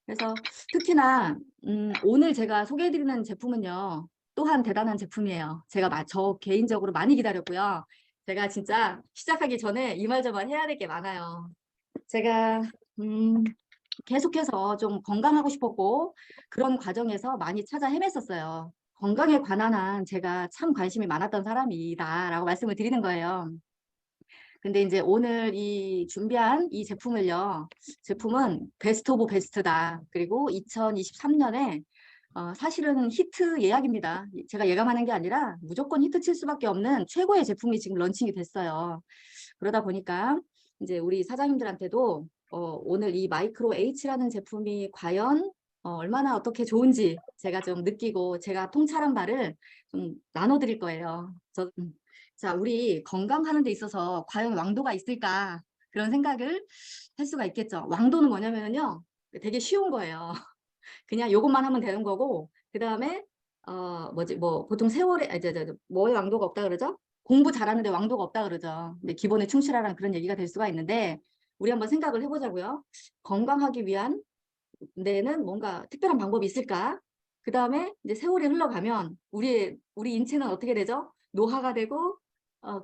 그래서 특히나 오늘 제가 소개해드리는 제품은요. 또한 대단한 제품이에요. 제가 저 개인적으로 많이 기다렸고요. 제가 진짜 시작하기 전에 이 말 저 말 해야 될 게 많아요. 제가 음, 계속해서 좀 건강하고 싶었고 그런 과정에서 많이 찾아 헤맸었어요. 건강에 관한 한 제가 참 관심이 많았던 사람이다라고 말씀을 드리는 거예요. 근데 이제 오늘 이 준비한 이 제품을요. 제품은 베스트 오브 베스트다. 그리고 2023년에 사실은 히트 예약입니다. 제가 예감하는 게 아니라 무조건 히트 칠 수밖에 없는 최고의 제품이 지금 런칭이 됐어요. 그러다 보니까 이제 우리 사장님들한테도 오늘 이 마이크로 H라는 제품이 과연 얼마나 어떻게 좋은지 제가 좀 느끼고 제가 통찰한 바를 좀 나눠드릴 거예요. 자, 우리 건강하는 데 있어서 과연 왕도가 있을까? 그런 생각을 할 수가 있겠죠. 왕도는 뭐냐면요. 되게 쉬운 거예요. 그냥 요것만 하면 되는 거고, 그 다음에, 보통 세월에, 뭐에 왕도가 없다 그러죠? 공부 잘하는데 왕도가 없다 그러죠. 근데 기본에 충실하라는 그런 얘기가 될 수가 있는데, 우리 한번 생각을 해보자고요. 건강하기 위한 데는 뭔가 특별한 방법이 있을까? 그 다음에 이제 세월이 흘러가면, 우리 인체는 어떻게 되죠? 노화가 되고,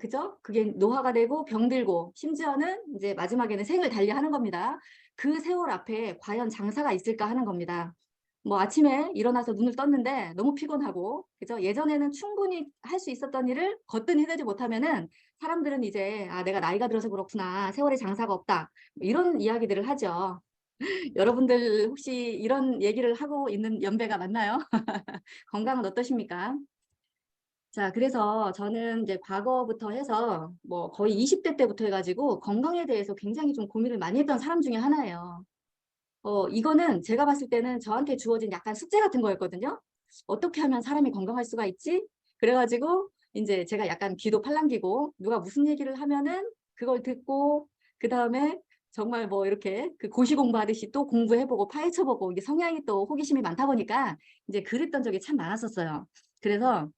그죠? 그게 노화가 되고 병들고, 심지어는 이제 마지막에는 생을 달리하는 겁니다. 그 세월 앞에 과연 장사가 있을까 하는 겁니다. 뭐 아침에 일어나서 눈을 떴는데 너무 피곤하고, 그죠? 예전에는 충분히 할 수 있었던 일을 거뜬히 해내지 못하면은 사람들은 이제, 아, 내가 나이가 들어서 그렇구나. 세월에 장사가 없다. 이런 이야기들을 하죠. 여러분들 혹시 이런 얘기를 하고 있는 연배가 맞나요? 건강은 어떠십니까? 자, 그래서 저는 이제 과거부터 해서 뭐 거의 20대 때부터 해가지고 건강에 대해서 굉장히 좀 고민을 많이 했던 사람 중에 하나예요. 이거는 제가 봤을 때는 저한테 주어진 약간 숙제 같은 거였거든요. 어떻게 하면 사람이 건강할 수가 있지? 그래가지고 이제 제가 약간 귀도 팔랑귀고 누가 무슨 얘기를 하면은 그걸 듣고 그 다음에 정말 뭐 이렇게 그 고시 공부하듯이 또 공부해보고 파헤쳐보고 이게 성향이 또 호기심이 많다 보니까 이제 그랬던 적이 참 많았었어요. 그래서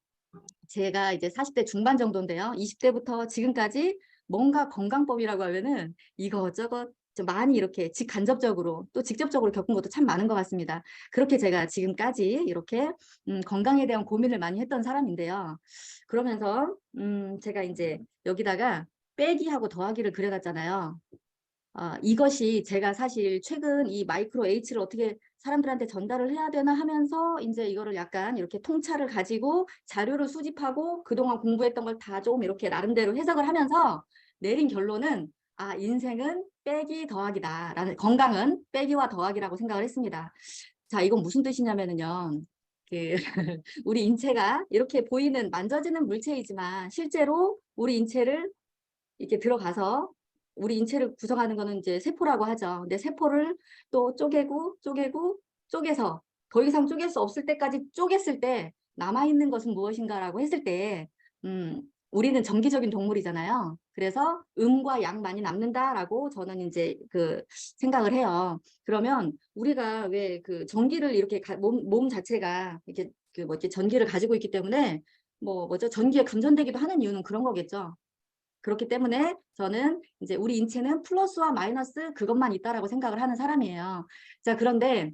제가 이제 40대 중반 정도인데요. 20대부터 지금까지 뭔가 건강법이라고 하면은 이것저것 좀 많이 이렇게 직간접적으로 또 직접적으로 겪은 것도 참 많은 것 같습니다. 그렇게 제가 지금까지 이렇게 건강에 대한 고민을 많이 했던 사람인데요. 그러면서 제가 이제 여기다가 빼기하고 더하기를 그려놨잖아요. 이것이 제가 사실 최근 이 마이크로 H를 어떻게 사람들한테 전달을 해야 되나 하면서 이제 이거를 약간 이렇게 통찰을 가지고 자료를 수집하고 그동안 공부했던 걸 다 좀 이렇게 나름대로 해석을 하면서 내린 결론은 인생은 빼기 더하기다. 건강은 빼기와 더하기라고 생각을 했습니다. 자, 이건 무슨 뜻이냐면은요. 그 우리 인체가 이렇게 보이는 만져지는 물체이지만 실제로 우리 인체를 이렇게 들어가서 우리 인체를 구성하는 거는 이제 세포라고 하죠. 근데 세포를 또 쪼개서 더 이상 쪼갤 수 없을 때까지 쪼갰을 때 남아있는 것은 무엇인가라고 했을 때, 우리는 정기적인 동물이잖아요. 그래서 음과 양 많이 남는다라고 저는 이제 그 생각을 해요. 그러면 우리가 왜 그 전기를 이렇게 몸 자체가 이렇게 그 뭐지 전기를 가지고 있기 때문에 전기에 감전되기도 하는 이유는 그런 거겠죠. 그렇기 때문에 저는 이제 우리 인체는 플러스와 마이너스 그것만 있다라고 생각을 하는 사람이에요. 자, 그런데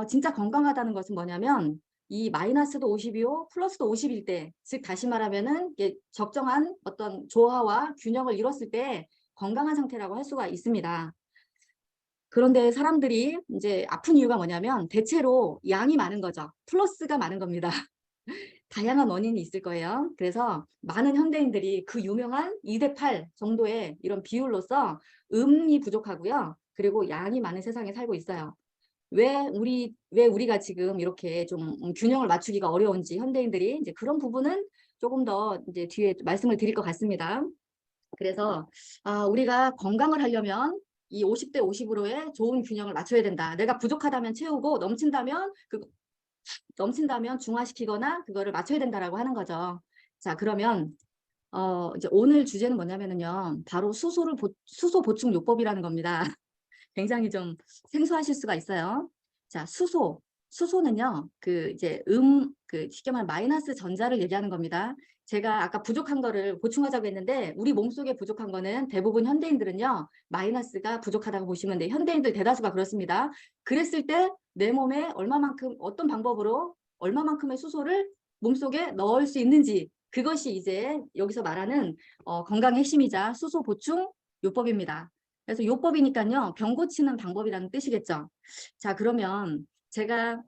진짜 건강하다는 것은 뭐냐면 이 마이너스도 50이고 플러스도 50일 때, 즉 다시 말하면은 이게 적정한 어떤 조화와 균형을 이뤘을 때 건강한 상태라고 할 수가 있습니다. 그런데 사람들이 이제 아픈 이유가 뭐냐면 대체로 양이 많은 거죠. 플러스가 많은 겁니다. 다양한 원인이 있을 거예요. 그래서 많은 현대인들이 그 유명한 2대8 정도의 이런 비율로서 음이 부족하고요. 그리고 양이 많은 세상에 살고 있어요. 왜 우리가 지금 이렇게 좀 균형을 맞추기가 어려운지 현대인들이 이제 그런 부분은 조금 더 이제 뒤에 말씀을 드릴 것 같습니다. 그래서 우리가 건강을 하려면 이 50대 50으로의 좋은 균형을 맞춰야 된다. 내가 부족하다면 채우고 넘친다면 중화시키거나 그거를 맞춰야 된다라고 하는 거죠. 자, 그러면 이제 오늘 주제는 뭐냐면은요. 바로 수소 보충 요법이라는 겁니다. 굉장히 좀 생소하실 수가 있어요. 자, 수소는요. 그 이제 쉽게 말하면 마이너스 전자를 얘기하는 겁니다. 제가 아까 부족한 거를 보충하자고 했는데 우리 몸속에 부족한 거는 대부분 현대인들은요. 마이너스가 부족하다고 보시면 돼요. 현대인들 대다수가 그렇습니다. 그랬을 때 내 몸에 얼마만큼 어떤 방법으로 얼마만큼의 수소를 몸속에 넣을 수 있는지 그것이 이제 여기서 말하는 건강의 핵심이자 수소 보충 요법입니다. 그래서 요법이니까요. 병 고치는 방법이라는 뜻이겠죠. 자, 그러면 제가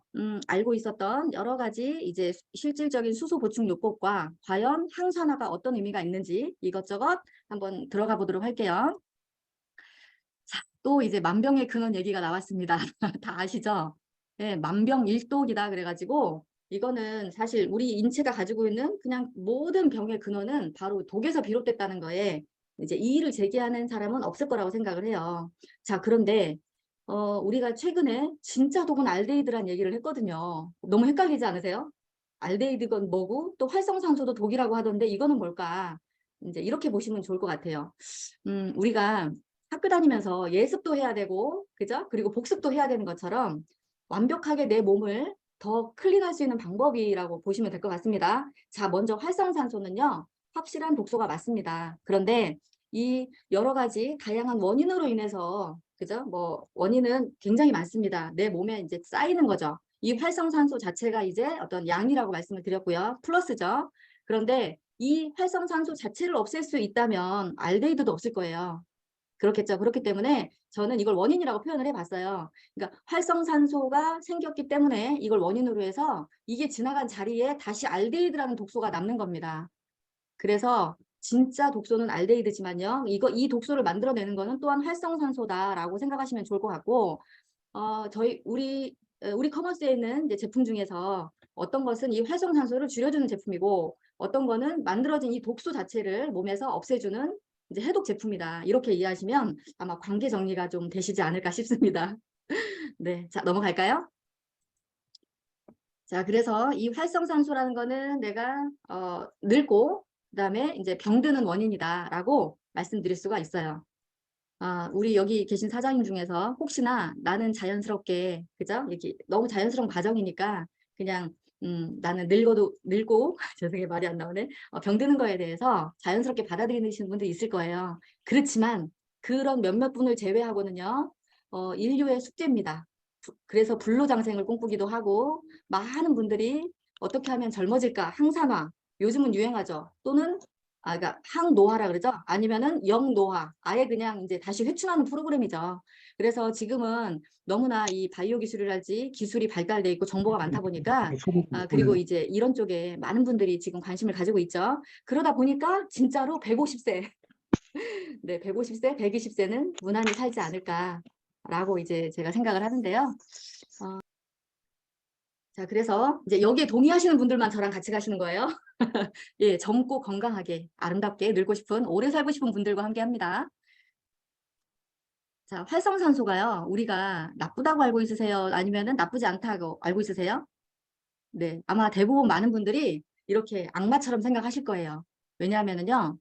알고 있었던 여러 가지 이제 실질적인 수소 보충 요법과 과연 항산화가 어떤 의미가 있는지 이것저것 한번 들어가 보도록 할게요. 자, 또 이제 만병의 근원 얘기가 나왔습니다. 다 아시죠? 네, 만병일독이다 그래가지고 이거는 사실 우리 인체가 가지고 있는 그냥 모든 병의 근원은 바로 독에서 비롯됐다는 거에 이제 이의를 제기하는 사람은 없을 거라고 생각을 해요. 자, 그런데 우리가 최근에 진짜 독은 알데히드란 얘기를 했거든요. 너무 헷갈리지 않으세요? 알데히드건 뭐고 또 활성산소도 독이라고 하던데 이거는 뭘까? 이제 이렇게 보시면 좋을 것 같아요. 우리가 학교 다니면서 예습도 해야 되고, 그죠? 그리고 복습도 해야 되는 것처럼 완벽하게 내 몸을 더 클린할 수 있는 방법이라고 보시면 될 것 같습니다. 자, 먼저 활성산소는요, 확실한 독소가 맞습니다. 그런데 이 여러 가지 다양한 원인으로 인해서, 그죠? 뭐, 원인은 굉장히 많습니다. 내 몸에 이제 쌓이는 거죠. 이 활성산소 자체가 이제 어떤 양이라고 말씀을 드렸고요. 플러스죠. 그런데 이 활성산소 자체를 없앨 수 있다면 알데히드도 없을 거예요. 그렇겠죠. 그렇기 때문에 저는 이걸 원인이라고 표현을 해봤어요. 그러니까 활성산소가 생겼기 때문에 이걸 원인으로 해서 이게 지나간 자리에 다시 알데히드라는 독소가 남는 겁니다. 그래서 진짜 독소는 알데히드지만요. 이 독소를 만들어내는 거는 또한 활성산소다라고 생각하시면 좋을 것 같고, 우리 커머스에 있는 이제 제품 중에서 어떤 것은 이 활성산소를 줄여주는 제품이고, 어떤 거는 만들어진 이 독소 자체를 몸에서 없애주는 이제 해독 제품이다. 이렇게 이해하시면 아마 관계 정리가 좀 되시지 않을까 싶습니다. 네, 자, 넘어갈까요? 자, 그래서 이 활성산소라는 거는 내가 늙고 그다음에 이제 병드는 원인이다라고 말씀드릴 수가 있어요. 우리 여기 계신 사장님 중에서 혹시나 나는 자연스럽게, 그죠? 이렇게 너무 자연스러운 과정이니까 그냥 나는 늙고 죄송해요 말이 안 나오네. 병드는 거에 대해서 자연스럽게 받아들이시는 분들이 있을 거예요. 그렇지만 그런 몇몇 분을 제외하고는요. 인류의 숙제입니다. 그래서 불로장생을 꿈꾸기도 하고 많은 분들이 어떻게 하면 젊어질까? 항산화. 요즘은 유행하죠. 또는 그러니까 항노화라 그러죠. 아니면은 영노화. 아예 그냥 이제 다시 회춘하는 프로그램이죠. 그래서 지금은 너무나 이 바이오 기술이랄지 기술이 발달돼 있고 정보가 많다 보니까 그리고 이제 이런 쪽에 많은 분들이 지금 관심을 가지고 있죠. 그러다 보니까 진짜로 150세, 네, 150세, 120세는 무난히 살지 않을까라고 이제 제가 생각을 하는데요. 자, 그래서 이제 여기에 동의하시는 분들만 저랑 같이 가시는 거예요. 예, 젊고 건강하게 아름답게 늙고 싶은 오래 살고 싶은 분들과 함께 합니다. 자, 활성산소가요. 우리가 나쁘다고 알고 있으세요? 아니면은 나쁘지 않다고 알고 있으세요? 네, 아마 대부분 많은 분들이 이렇게 악마처럼 생각하실 거예요. 왜냐하면은요,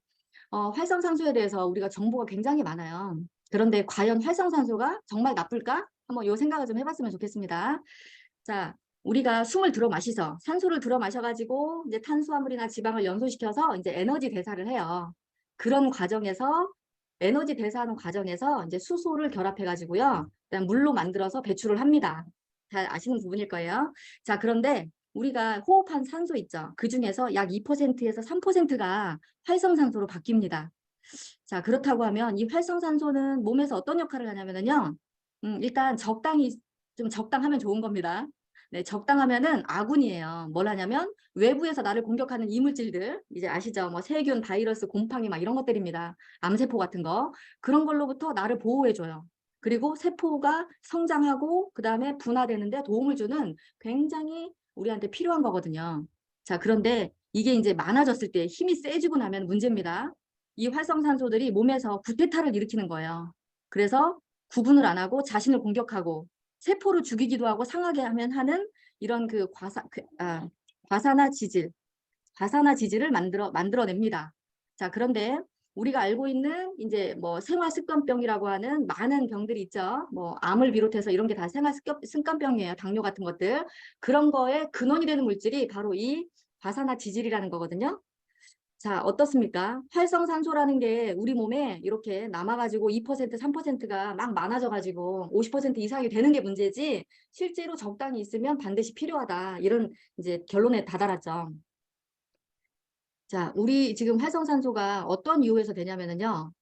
활성산소에 대해서 우리가 정보가 굉장히 많아요. 그런데 과연 활성산소가 정말 나쁠까? 한번 요 생각을 좀 해봤으면 좋겠습니다. 자, 우리가 숨을 들어 마시죠. 산소를 들어 마셔가지고 이제 탄수화물이나 지방을 연소시켜서 이제 에너지 대사를 해요. 그런 과정에서 에너지 대사하는 과정에서 이제 수소를 결합해가지고요. 그다음 물로 만들어서 배출을 합니다. 잘 아시는 부분일 거예요. 자, 그런데 우리가 호흡한 산소 있죠. 그 중에서 약 2%에서 3%가 활성산소로 바뀝니다. 자, 그렇다고 하면 이 활성산소는 몸에서 어떤 역할을 하냐면요. 일단 좀 적당하면 좋은 겁니다. 네, 적당하면은 아군이에요. 뭘 하냐면 외부에서 나를 공격하는 이물질들, 이제 아시죠? 뭐 세균, 바이러스, 곰팡이 막 이런 것들입니다. 암세포 같은 거. 그런 걸로부터 나를 보호해줘요. 그리고 세포가 성장하고 그다음에 분화되는데 도움을 주는 굉장히 우리한테 필요한 거거든요. 자, 그런데 이게 이제 많아졌을 때 힘이 세지고 나면 문제입니다. 이 활성산소들이 몸에서 구테타를 일으키는 거예요. 그래서 구분을 안 하고 자신을 공격하고 세포를 죽이기도 하고 상하게 하면 하는 이런 과산화 지질을 만들어냅니다. 자, 그런데 우리가 알고 있는 이제 뭐 생활습관병이라고 하는 많은 병들이 있죠. 뭐 암을 비롯해서 이런 게 다 생활습관병이에요. 당뇨 같은 것들. 그런 거에 근원이 되는 물질이 바로 이 과산화 지질이라는 거거든요. 자, 어떻습니까? 활성산소라는 게 우리 몸에 이렇게 남아가지고 2%, 3%가 막 많아져가지고 50% 이상이 되는 게 문제지 실제로 적당히 있으면 반드시 필요하다. 이런 이제 결론에 다다랐죠. 자, 우리 지금 활성산소가 어떤 이유에서 되냐면은요.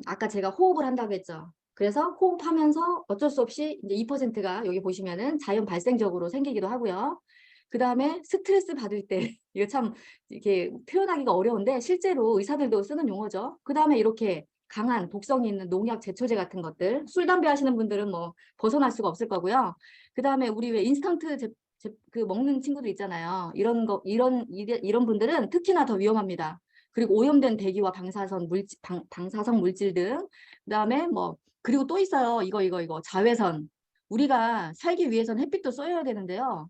아까 제가 호흡을 한다고 했죠. 그래서 호흡하면서 어쩔 수 없이 이제 2%가 여기 보시면은 자연 발생적으로 생기기도 하고요. 그 다음에 스트레스 받을 때, 이거 참 이렇게 표현하기가 어려운데 실제로 의사들도 쓰는 용어죠. 그 다음에 이렇게 강한 독성이 있는 농약, 제초제 같은 것들, 술, 담배 하시는 분들은 뭐 벗어날 수가 없을 거고요. 그 다음에 우리 왜 인스턴트 그 먹는 친구들 있잖아요. 이런 분들은 특히나 더 위험합니다. 그리고 오염된 대기와 방사성 물질 등, 그다음에 뭐 그리고 또 있어요. 이거 자외선. 우리가 살기 위해서는 햇빛도 쏘여야 되는데요.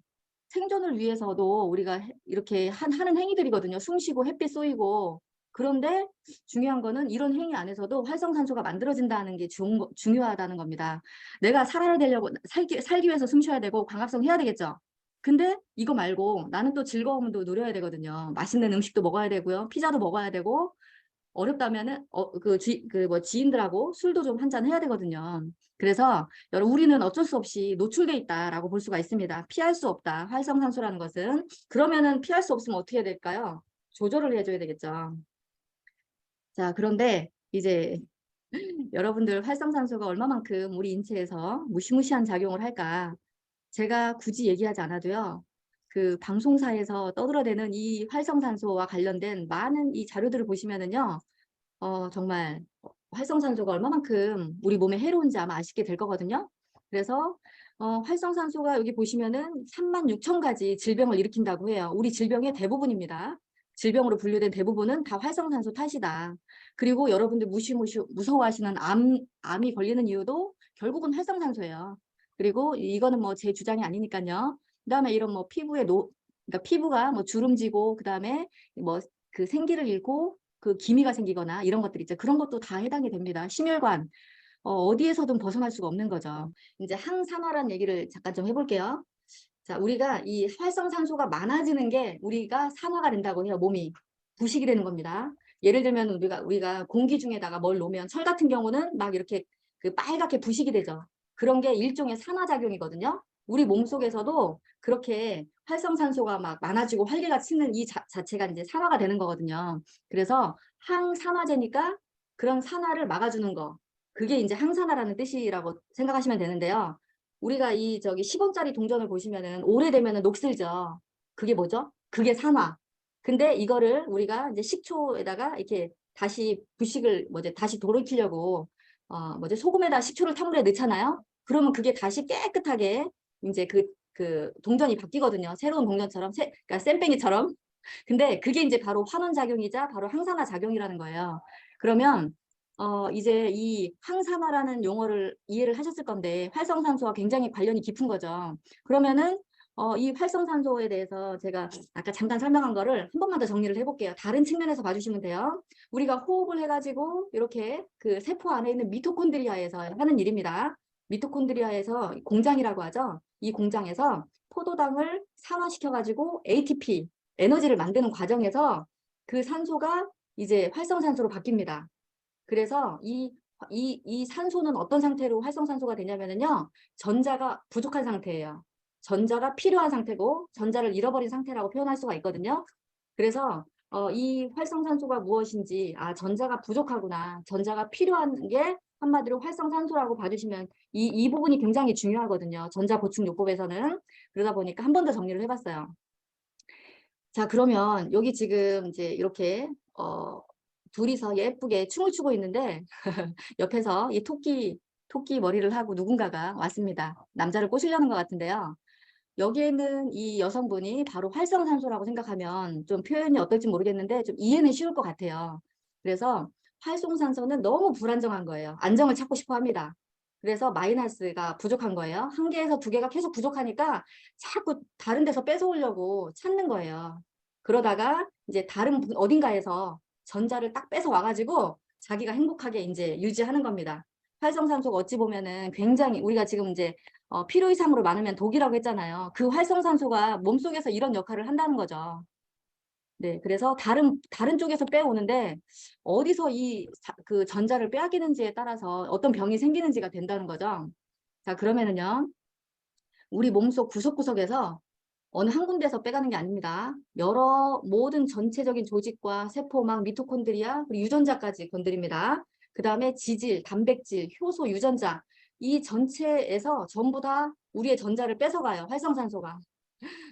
생존을 위해서도 우리가 이렇게 하는 행위들이거든요. 숨 쉬고 햇빛 쏘이고. 그런데 중요한 거는 이런 행위 안에서도 활성산소가 만들어진다는 게 중요하다는 겁니다. 내가 살아야 되려고 살기 위해서 숨 쉬어야 되고 광합성 해야 되겠죠. 근데 이거 말고 나는 또 즐거움도 누려야 되거든요. 맛있는 음식도 먹어야 되고요. 피자도 먹어야 되고 어렵다면은 뭐 지인들하고 술도 좀 한잔 해야 되거든요. 그래서 여러분 우리는 어쩔 수 없이 노출돼 있다라고 볼 수가 있습니다. 피할 수 없다. 활성산소라는 것은. 그러면은 피할 수 없으면 어떻게 해야 될까요? 조절을 해줘야 되겠죠. 자, 그런데 이제 여러분들 활성산소가 얼마만큼 우리 인체에서 무시무시한 작용을 할까? 제가 굳이 얘기하지 않아도요. 그 방송사에서 떠들어대는 이 활성산소와 관련된 많은 이 자료들을 보시면은요. 정말 활성산소가 얼마만큼 우리 몸에 해로운지 아마 아시게 될 거거든요. 그래서 활성산소가 여기 보시면은 36,000가지 질병을 일으킨다고 해요. 우리 질병의 대부분입니다. 질병으로 분류된 대부분은 다 활성산소 탓이다. 그리고 여러분들 무서워하시는 암이 걸리는 이유도 결국은 활성산소예요. 그리고 이거는 뭐 제 주장이 아니니까요. 그다음에 이런 뭐 그러니까 피부가 뭐 주름지고 그다음에 뭐 그 생기를 잃고 그 기미가 생기거나 이런 것들 있죠. 그런 것도 다 해당이 됩니다. 심혈관 어디에서든 벗어날 수가 없는 거죠. 이제 항산화란 얘기를 잠깐 좀 해볼게요. 자, 우리가 이 활성산소가 많아지는 게 우리가 산화가 된다고 해요. 몸이 부식이 되는 겁니다. 예를 들면 우리가 공기 중에다가 뭘 놓으면 철 같은 경우는 막 이렇게 그 빨갛게 부식이 되죠. 그런 게 일종의 산화작용이거든요. 우리 몸속에서도 그렇게 활성산소가 막 많아지고 활기가 치는 이 자체가 이제 산화가 되는 거거든요. 그래서 항산화제니까 그런 산화를 막아주는 거. 그게 이제 항산화라는 뜻이라고 생각하시면 되는데요. 우리가 이 저기 10원짜리 동전을 보시면은 오래되면은 녹슬죠. 그게 뭐죠? 그게 산화. 근데 이거를 우리가 이제 식초에다가 이렇게 다시 부식을 다시 돌이키려고 소금에다 식초를 탄 물에 넣잖아요. 그러면 그게 다시 깨끗하게 이제 그 동전이 바뀌거든요. 새로운 동전처럼 그러니까 쌤뱅이처럼. 근데 그게 이제 바로 환원작용이자 바로 항산화 작용이라는 거예요. 그러면 이제 이 항산화라는 용어를 이해를 하셨을 건데 활성산소와 굉장히 관련이 깊은 거죠. 그러면은 이 활성산소에 대해서 제가 아까 잠깐 설명한 거를 한 번만 더 정리를 해볼게요. 다른 측면에서 봐주시면 돼요. 우리가 호흡을 해가지고 이렇게 그 세포 안에 있는 미토콘드리아에서 하는 일입니다. 미토콘드리아에서 공장이라고 하죠. 이 공장에서 포도당을 산화시켜가지고 ATP, 에너지를 만드는 과정에서 그 산소가 이제 활성산소로 바뀝니다. 그래서 이 산소는 어떤 상태로 활성산소가 되냐면요. 전자가 부족한 상태예요. 전자가 필요한 상태고 전자를 잃어버린 상태라고 표현할 수가 있거든요. 그래서 이 활성산소가 무엇인지 전자가 부족하구나. 전자가 필요한 게 한마디로 활성산소라고 봐주시면 이 부분이 굉장히 중요하거든요. 전자 보충 요법에서는. 그러다 보니까 한 번 더 정리를 해봤어요. 자, 그러면 여기 지금 이제 이렇게 둘이서 예쁘게 춤을 추고 있는데 옆에서 이 토끼 머리를 하고 누군가가 왔습니다. 남자를 꼬시려는 것 같은데요. 여기에는 이 여성분이 바로 활성산소라고 생각하면 좀 표현이 어떨지 모르겠는데 좀 이해는 쉬울 것 같아요. 그래서 활성산소는 너무 불안정한 거예요. 안정을 찾고 싶어 합니다. 그래서 마이너스가 부족한 거예요. 한 개에서 두 개가 계속 부족하니까 자꾸 다른 데서 뺏어오려고 찾는 거예요. 그러다가 이제 다른 어딘가에서 전자를 딱 뺏어 와가지고 자기가 행복하게 이제 유지하는 겁니다. 활성산소가 어찌 보면은 굉장히 우리가 지금 이제 필요 이상으로 많으면 독이라고 했잖아요. 그 활성산소가 몸속에서 이런 역할을 한다는 거죠. 네, 그래서 다른 쪽에서 빼오는데 어디서 그 전자를 빼앗기는지에 따라서 어떤 병이 생기는지가 된다는 거죠. 자, 그러면은요, 우리 몸속 구석구석에서 어느 한 군데서 빼가는 게 아닙니다. 모든 전체적인 조직과 세포막, 미토콘드리아, 그리고 유전자까지 건드립니다. 그 다음에 지질, 단백질, 효소, 유전자 이 전체에서 전부 다 우리의 전자를 뺏어가요. 활성산소가.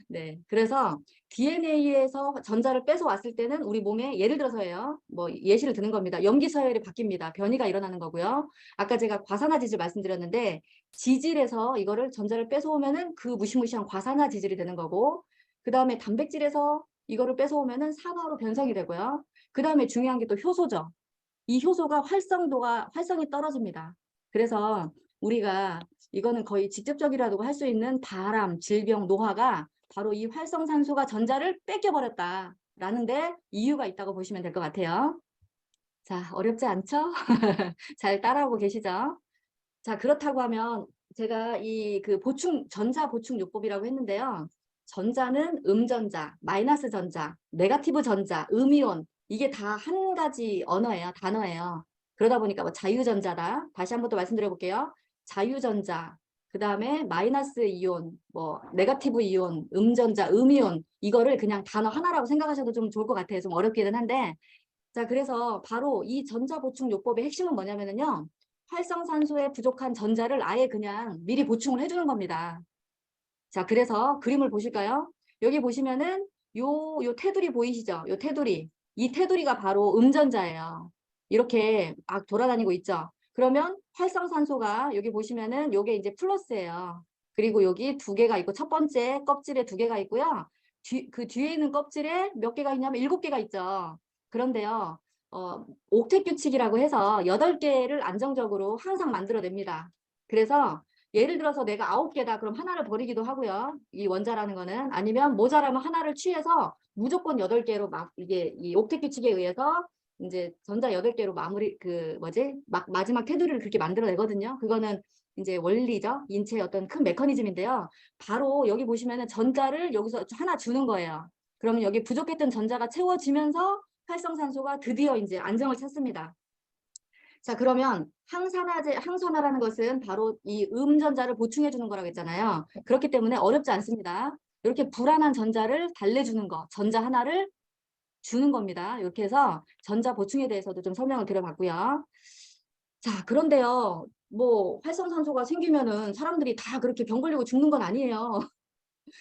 네, 그래서 DNA에서 전자를 뺏어 왔을 때는 우리 몸에 예를 들어서예요. 뭐 예시를 드는 겁니다. 염기 서열이 바뀝니다. 변이가 일어나는 거고요. 아까 제가 과산화지질 말씀드렸는데 지질에서 이거를 전자를 뺏어오면은 그 무시무시한 과산화지질이 되는 거고 그 다음에 단백질에서 이거를 뺏어오면은 산화로 변성이 되고요. 그 다음에 중요한 게 또 효소죠. 이 효소가 활성이 떨어집니다. 그래서 우리가 이거는 거의 직접적이라고 할 수 있는 바람, 질병, 노화가 바로 이 활성산소가 전자를 뺏겨버렸다라는데 이유가 있다고 보시면 될 것 같아요. 자, 어렵지 않죠? 잘 따라오고 계시죠? 자, 그렇다고 하면 제가 그 전자 보충 요법이라고 했는데요. 전자는 음전자, 마이너스 전자, 네가티브 전자, 음이온 이게 다 한 가지 언어예요. 단어예요. 그러다 보니까 뭐 자유전자다. 다시 한 번 더 말씀드려 볼게요. 자유전자, 그 다음에 마이너스 이온, 뭐 네가티브 이온, 음전자, 음이온 이거를 그냥 단어 하나라고 생각하셔도 좀 좋을 것 같아요. 좀 어렵기는 한데 자, 그래서 바로 이 전자 보충 요법의 핵심은 뭐냐면요. 활성산소에 부족한 전자를 아예 그냥 미리 보충을 해주는 겁니다. 자, 그래서 그림을 보실까요? 여기 보시면은 요 테두리 보이시죠? 요 테두리. 이 테두리가 바로 음전자예요. 이렇게 막 돌아다니고 있죠? 그러면 활성산소가 여기 보시면은 요게 이제 플러스예요. 그리고 여기 두 개가 있고 첫 번째 껍질에 두 개가 있고요. 그 뒤에 있는 껍질에 몇 개가 있냐면 7개가 있죠. 그런데요. 옥텟 규칙이라고 해서 8개를 안정적으로 항상 만들어냅니다. 그래서 예를 들어서 내가 9개다 그럼 하나를 버리기도 하고요. 이 원자라는 거는 아니면 모자라면 하나를 취해서 무조건 8개로 이게 이 옥텟 규칙에 의해서 이제 전자 8개로 마지막 테두리를 그렇게 만들어내거든요. 그거는 이제 원리죠. 인체의 어떤 큰 메커니즘인데요. 바로 여기 보시면은 전자를 여기서 하나 주는 거예요. 그러면 여기 부족했던 전자가 채워지면서 활성산소가 드디어 이제 안정을 찾습니다. 자, 그러면 항산화라는 것은 바로 이 음전자를 보충해 주는 거라고 했잖아요. 그렇기 때문에 어렵지 않습니다. 이렇게 불안한 전자를 달래주는 거, 전자 하나를 주는 겁니다. 이렇게 해서 전자 보충에 대해서도 좀 설명을 드려봤고요. 자, 그런데요. 뭐 활성산소가 생기면은 사람들이 다 그렇게 병 걸리고 죽는 건 아니에요.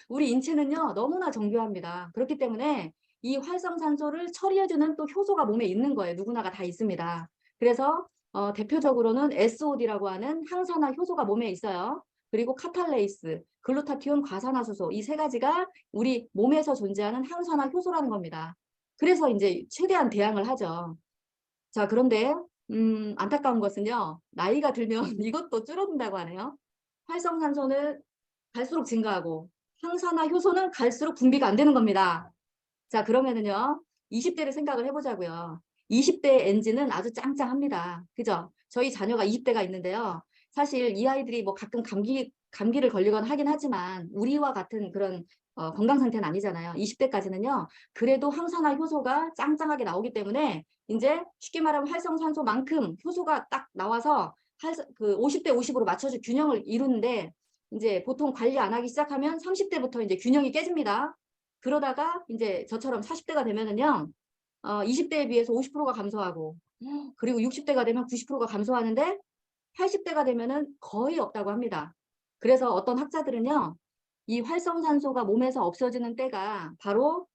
우리 인체는요. 너무나 정교합니다. 그렇기 때문에 이 활성산소를 처리해주는 또 효소가 몸에 있는 거예요. 누구나가 다 있습니다. 그래서 대표적으로는 SOD라고 하는 항산화 효소가 몸에 있어요. 그리고 카탈레이스, 글루타티온 과산화수소 이 세 가지가 우리 몸에서 존재하는 항산화 효소라는 겁니다. 그래서 이제 최대한 대항을 하죠. 자, 그런데 안타까운 것은요. 나이가 들면 이것도 줄어든다고 하네요. 활성산소는 갈수록 증가하고 항산화 효소는 갈수록 분비가 안 되는 겁니다. 자, 그러면은요. 20대를 생각을 해보자고요. 20대 엔진은 아주 짱짱합니다. 그죠? 저희 자녀가 20대가 있는데요. 사실 이 아이들이 뭐 가끔 감기를 걸리거나 하긴 하지만 우리와 같은 그런 건강 상태는 아니잖아요. 20대까지는요. 그래도 항산화 효소가 짱짱하게 나오기 때문에 이제 쉽게 말하면 활성산소만큼 효소가 딱 나와서 그 50대 50으로 맞춰서 균형을 이루는데 이제 보통 관리 안 하기 시작하면 30대부터 이제 균형이 깨집니다. 그러다가 이제 저처럼 40대가 되면은요, 20대에 비해서 50%가 감소하고, 그리고 60대가 되면 90%가 감소하는데, 80대가 되면은 거의 없다고 합니다. 그래서 어떤 학자들은요, 이 활성산소가 몸에서 없어지는 때가 바로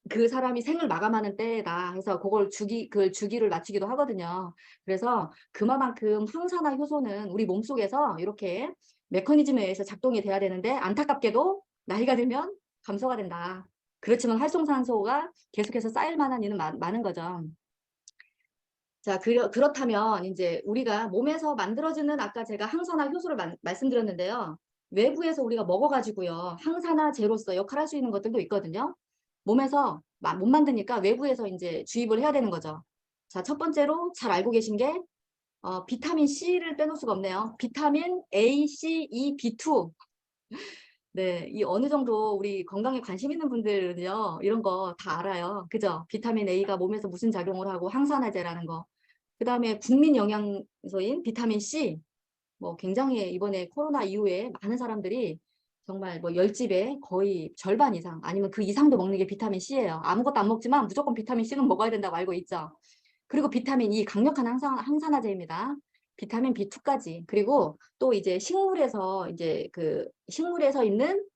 그 사람이 생을 마감하는 때다 해서 그걸 주기를 낮추기도 하거든요. 그래서 그만큼 항산화 효소는 우리 몸속에서 이렇게 메커니즘에 의해서 작동이 돼야 되는데 안타깝게도 나이가 들면 감소가 된다. 그렇지만 활성산소가 계속해서 쌓일 만한 일은 많은 거죠. 자, 그렇다면 이제 우리가 몸에서 만들어지는 아까 제가 항산화 효소를 말씀드렸는데요. 외부에서 우리가 먹어가지고요. 항산화제로서 역할할 수 있는 것들도 있거든요. 몸에서 못 만드니까 외부에서 이제 주입을 해야 되는 거죠. 자, 첫 번째로 잘 알고 계신 게 비타민 C를 빼놓을 수가 없네요. 비타민 A, C, E, B2. 네, 이 어느 정도 우리 건강에 관심 있는 분들은요, 이런 거 다 알아요. 그죠? 비타민 A가 몸에서 무슨 작용을 하고 항산화제라는 거. 그다음에 국민 영양소인 비타민 C. 뭐 굉장히 이번에 코로나 이후에 많은 사람들이 정말 뭐 10집에 거의 절반 이상 아니면 그 이상도 먹는 게 비타민 C예요. 아무것도 안 먹지만 무조건 비타민 C는 먹어야 된다고 알고 있죠. 그리고 비타민 E 강력한 항산화제입니다. 비타민 B2까지. 그리고 또 이제 식물에서 이제 그 식물에서 있는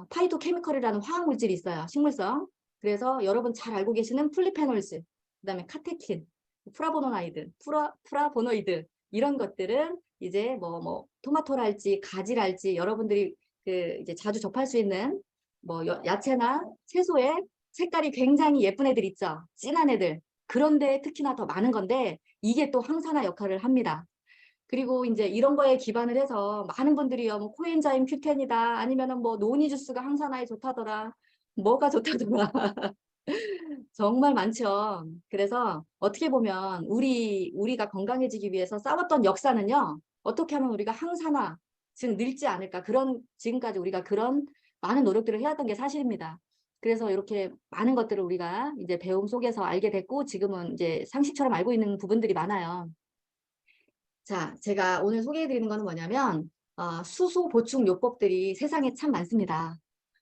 파이토케미컬이라는 화학 물질이 있어요. 식물성. 그래서 여러분 잘 알고 계시는 플리페놀스, 그다음에 카테킨, 프라보노나이드, 프라보노이드 이런 것들은 이제 뭐 토마토랄지 가지랄지 여러분들이 그 이제 자주 접할 수 있는 뭐 야채나 채소에 색깔이 굉장히 예쁜 애들 있죠. 진한 애들. 그런데 특히나 더 많은 건데 이게 또 항산화 역할을 합니다. 그리고 이제 이런 거에 기반을 해서 많은 분들이요, 뭐 코엔자임 Q10이다, 아니면은 뭐 노니 주스가 항산화에 좋다더라, 뭐가 좋다더라. 정말 많죠. 그래서 어떻게 보면 우리가 건강해지기 위해서 싸웠던 역사는요, 어떻게 하면 우리가 항산화, 즉 늙지 않을까, 그런 지금까지 우리가 그런 많은 노력들을 해왔던 게 사실입니다. 그래서 이렇게 많은 것들을 우리가 이제 배움 속에서 알게 됐고 지금은 이제 상식처럼 알고 있는 부분들이 많아요. 자, 제가 오늘 소개해드리는 거는 뭐냐면 수소 보충 요법들이 세상에 참 많습니다.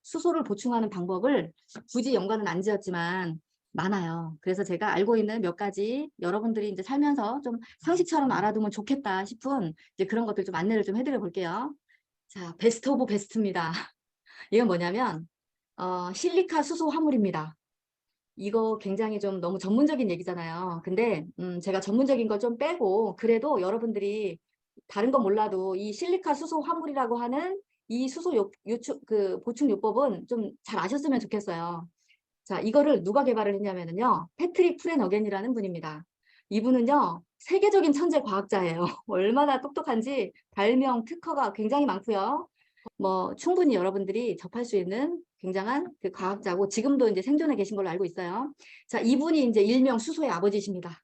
수소를 보충하는 방법을 굳이 연관은 안 지었지만 많아요. 그래서 제가 알고 있는 몇 가지 여러분들이 이제 살면서 좀 상식처럼 알아두면 좋겠다 싶은 이제 그런 것들 좀 안내를 좀 해드려 볼게요. 자, 베스트 오브 베스트입니다. 이건 뭐냐면 실리카 수소 화물입니다. 이거 굉장히 좀 너무 전문적인 얘기잖아요. 근데 제가 전문적인 걸 좀 빼고 그래도 여러분들이 다른 건 몰라도 이 실리카 수소 화물이라고 하는 이 수소 그 보충 요법은 좀 잘 아셨으면 좋겠어요. 자, 이거를 누가 개발을 했냐면요. 패트릭 프레너겐이라는 분입니다. 이분은요, 세계적인 천재 과학자예요. 얼마나 똑똑한지 발명 특허가 굉장히 많고요. 뭐 충분히 여러분들이 접할 수 있는 굉장한 그 과학자고 지금도 이제 생존해 계신 걸로 알고 있어요. 자, 이분이 이제 일명 수소의 아버지십니다.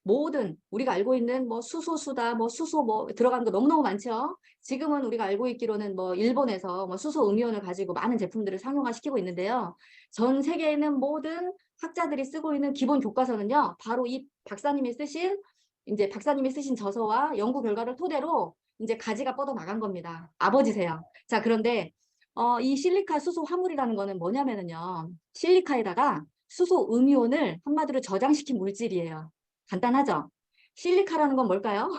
모든 우리가 알고 있는 뭐 수소수다, 뭐 수소 뭐 들어가는 거 너무너무 많죠. 지금은 우리가 알고 있기로는 뭐 일본에서 뭐 수소 음이온을 가지고 많은 제품들을 상용화시키고 있는데요. 전 세계에 있는 모든 학자들이 쓰고 있는 기본 교과서는요. 바로 이 박사님이 쓰신 저서와 연구 결과를 토대로 이제 가지가 뻗어 나간 겁니다. 아버지세요. 자, 그런데 이 실리카 수소 화물이라는 거는 뭐냐면은요. 실리카에다가 수소 음이온을 한마디로 저장시킨 물질이에요. 간단하죠? 실리카라는 건 뭘까요?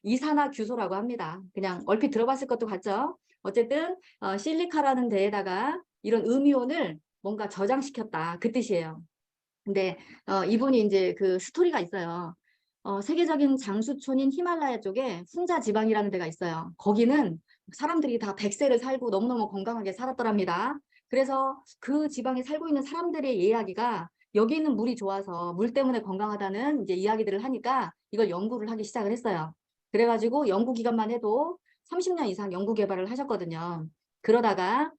이산화규소라고 합니다. 그냥 얼핏 들어봤을 것도 같죠? 어쨌든 실리카라는 데에다가 이런 음이온을 뭔가 저장시켰다 그 뜻이에요. 근데 이분이 이제 그 스토리가 있어요. 세계적인 장수촌인 히말라야 쪽에 훈자 지방이라는 데가 있어요. 거기는 사람들이 다 100세를 살고 너무너무 건강하게 살았더랍니다. 그래서 그 지방에 살고 있는 사람들의 이야기가 여기 있는 물이 좋아서 물 때문에 건강하다는 이제 이야기들을 하니까 이걸 연구를 하기 시작을 했어요. 그래가지고 연구 기간만 해도 30년 이상 연구 개발을 하셨거든요. 그러다가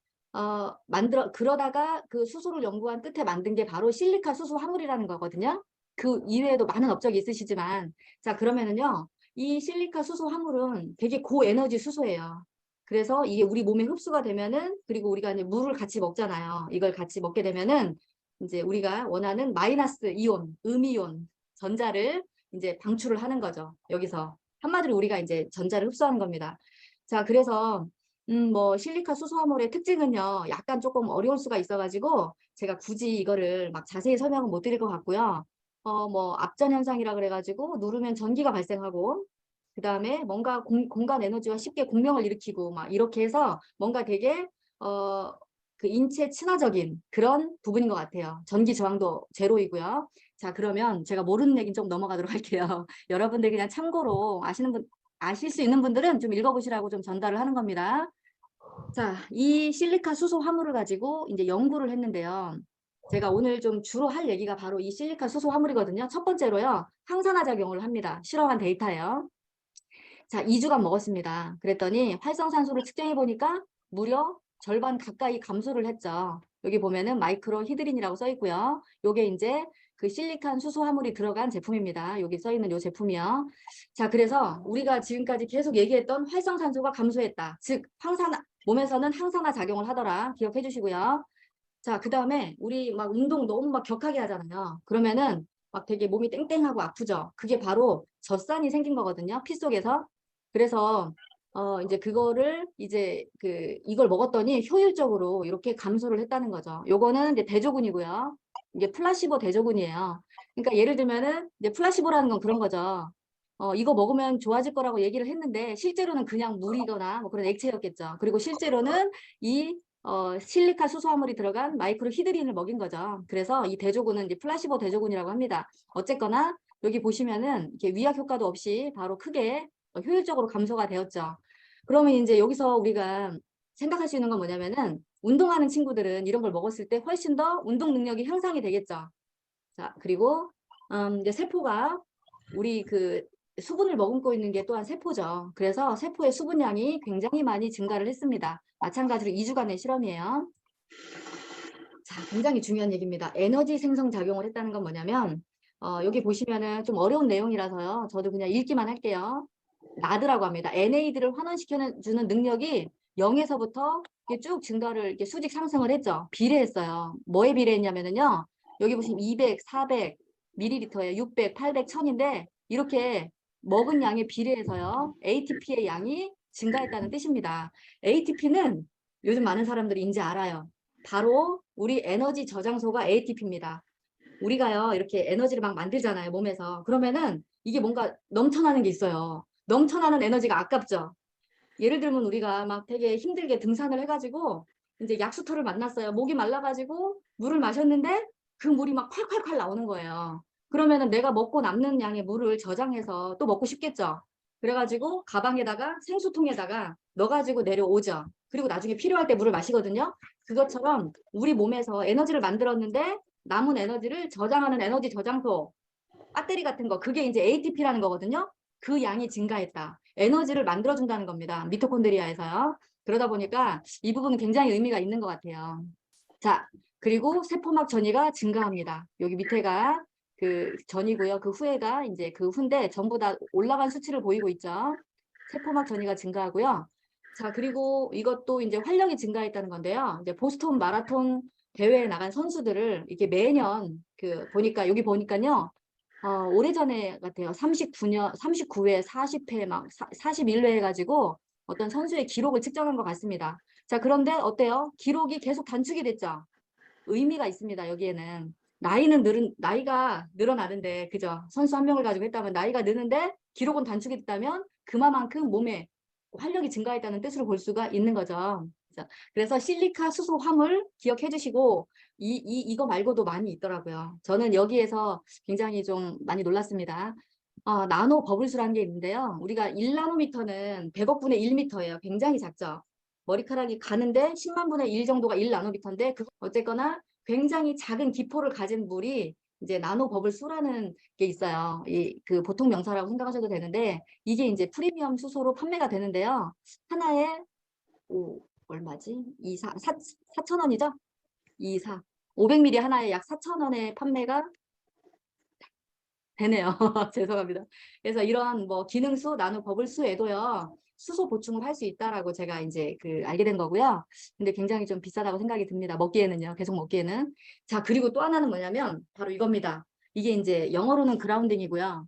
그러다가 그 수소를 연구한 끝에 만든 게 바로 실리카 수소 화물이라는 거거든요. 그 이외에도 많은 업적이 있으시지만, 자, 그러면은요, 이 실리카 수소 화물은 되게 고에너지 수소예요. 그래서 이게 우리 몸에 흡수가 되면은, 그리고 우리가 이제 물을 같이 먹잖아요. 이걸 같이 먹게 되면은, 이제 우리가 원하는 마이너스 이온, 음이온, 전자를 이제 방출을 하는 거죠. 여기서. 한마디로 우리가 이제 전자를 흡수하는 겁니다. 자, 그래서 뭐 실리카 수소화물의 특징은요. 약간 조금 어려울 수가 있어가지고 제가 굳이 이거를 막 자세히 설명은 못 드릴 것 같고요. 뭐 압전 현상이라 그래가지고 누르면 전기가 발생하고 그다음에 뭔가 공간 에너지와 쉽게 공명을 일으키고 막 이렇게 해서 뭔가 되게 그 인체 친화적인 그런 부분인 것 같아요. 전기 저항도 제로이고요. 자, 그러면 제가 모르는 얘기는 좀 넘어가도록 할게요. 여러분들 그냥 참고로 아실 수 있는 분들은 좀 읽어보시라고 좀 전달을 하는 겁니다. 자, 이 실리카 수소 화물을 가지고 이제 연구를 했는데요. 제가 오늘 좀 주로 할 얘기가 바로 이 실리카 수소 화물이거든요. 첫 번째로요. 항산화 작용을 합니다. 실험한 데이터예요. 자, 2주간 먹었습니다. 그랬더니 활성산소를 측정해 보니까 무려 절반 가까이 감소를 했죠. 여기 보면은 마이크로 히드린이라고 써 있고요. 요게 이제 그 실리칸 수소 화물이 들어간 제품입니다. 여기 써 있는 요 제품이요. 자, 그래서 우리가 지금까지 계속 얘기했던 활성산소가 감소했다. 즉 몸에서는 항산화 작용을 하더라. 기억해 주시고요. 자, 그 다음에 우리 막 운동 너무 막 격하게 하잖아요. 그러면은 막 되게 몸이 땡땡하고 아프죠. 그게 바로 젖산이 생긴 거거든요. 피 속에서. 그래서 이제 그거를 이제 이걸 먹었더니 효율적으로 이렇게 감소를 했다는 거죠. 요거는 이제 대조군이고요. 이게 플라시보 대조군이에요. 그러니까 예를 들면은 이제 플라시보라는 건 그런 거죠. 이거 먹으면 좋아질 거라고 얘기를 했는데 실제로는 그냥 물이거나 뭐 그런 액체였겠죠. 그리고 실제로는 이 실리카 수소화물이 들어간 마이크로 히드린을 먹인 거죠. 그래서 이 대조군은 이제 플라시보 대조군이라고 합니다. 어쨌거나 여기 보시면은 이렇게 위약 효과도 없이 바로 크게 효율적으로 감소가 되었죠. 그러면 이제 여기서 우리가 생각할 수 있는 건 뭐냐면은 운동하는 친구들은 이런 걸 먹었을 때 훨씬 더 운동 능력이 향상이 되겠죠. 자, 그리고 이제 세포가 우리 수분을 머금고 있는 게 또한 세포죠. 그래서 세포의 수분량이 굉장히 많이 증가를 했습니다. 마찬가지로 2주간의 실험이에요. 자, 굉장히 중요한 얘기입니다. 에너지 생성 작용을 했다는 건 뭐냐면 여기 보시면은 좀 어려운 내용이라서요. 저도 그냥 읽기만 할게요. 나드라고 합니다. NAD를 환원시켜주는 능력이 0에서부터 쭉 증가를 이렇게 수직 상승을 했죠. 비례했어요. 뭐에 비례했냐면은요. 여기 보시면 200, 400 ml에 600, 800, 1000인데 이렇게 먹은 양에 비례해서요. ATP의 양이 증가했다는 뜻입니다. ATP는 요즘 많은 사람들이 이제 알아요. 바로 우리 에너지 저장소가 ATP입니다. 우리가요, 이렇게 에너지를 막 만들잖아요, 몸에서. 그러면은 이게 뭔가 넘쳐나는 게 있어요. 넘쳐나는 에너지가 아깝죠. 예를 들면 우리가 막 되게 힘들게 등산을 해가지고 이제 약수터를 만났어요. 목이 말라가지고 물을 마셨는데 그 물이 막 콸콸콸 나오는 거예요. 그러면은 내가 먹고 남는 양의 물을 저장해서 또 먹고 싶겠죠. 그래가지고 가방에다가 생수통에다가 넣어가지고 내려오죠. 그리고 나중에 필요할 때 물을 마시거든요. 그것처럼 우리 몸에서 에너지를 만들었는데 남은 에너지를 저장하는 에너지 저장소, 배터리 같은 거, 그게 이제 ATP라는 거거든요. 그 양이 증가했다. 에너지를 만들어준다는 겁니다. 미토콘드리아에서요. 그러다 보니까 이 부분은 굉장히 의미가 있는 것 같아요. 자, 그리고 세포막 전이가 증가합니다. 여기 밑에가 그 전이고요. 그 후에가 이제 그 후인데 전부 다 올라간 수치를 보이고 있죠. 세포막 전이가 증가하고요. 자, 그리고 이것도 이제 활력이 증가했다는 건데요. 이제 보스턴 마라톤 대회에 나간 선수들을 이렇게 매년 보니까 여기 보니까요. 오래전에 같아요. 39년, 39회, 40회, 막 41회 해가지고 어떤 선수의 기록을 측정한 것 같습니다. 자, 그런데 어때요? 기록이 계속 단축이 됐죠? 의미가 있습니다. 여기에는. 나이가 늘어나는데, 그죠? 선수 한 명을 가지고 했다면 나이가 느는데 기록은 단축이 됐다면 그만큼 몸에 활력이 증가했다는 뜻으로 볼 수가 있는 거죠. 그래서 실리카 수소 화물 기억해 주시고 이거 말고도 많이 있더라고요. 저는 여기에서 굉장히 좀 많이 놀랐습니다. 나노 버블수라는 게 있는데요. 우리가 1나노미터는 100억 분의 1미터예요. 굉장히 작죠. 머리카락이 가는데 10만 분의 1 정도가 1나노미터인데 어쨌거나 굉장히 작은 기포를 가진 물이 이제 나노 버블수라는 게 있어요. 보통 명사라고 생각하셔도 되는데 이게 이제 프리미엄 수소로 판매가 되는데요. 하나에 얼마지? 4,000원이죠? 500ml 하나에 약 4,000원에 판매가 되네요. 죄송합니다. 그래서 이런 뭐 기능수, 나노 버블수에도요. 수소 보충을 할 수 있다라고 제가 이제 알게 된 거고요. 근데 굉장히 좀 비싸다고 생각이 듭니다. 먹기에는요. 계속 먹기에는. 자, 그리고 또 하나는 뭐냐면 바로 이겁니다. 이게 이제 영어로는 그라운딩이고요.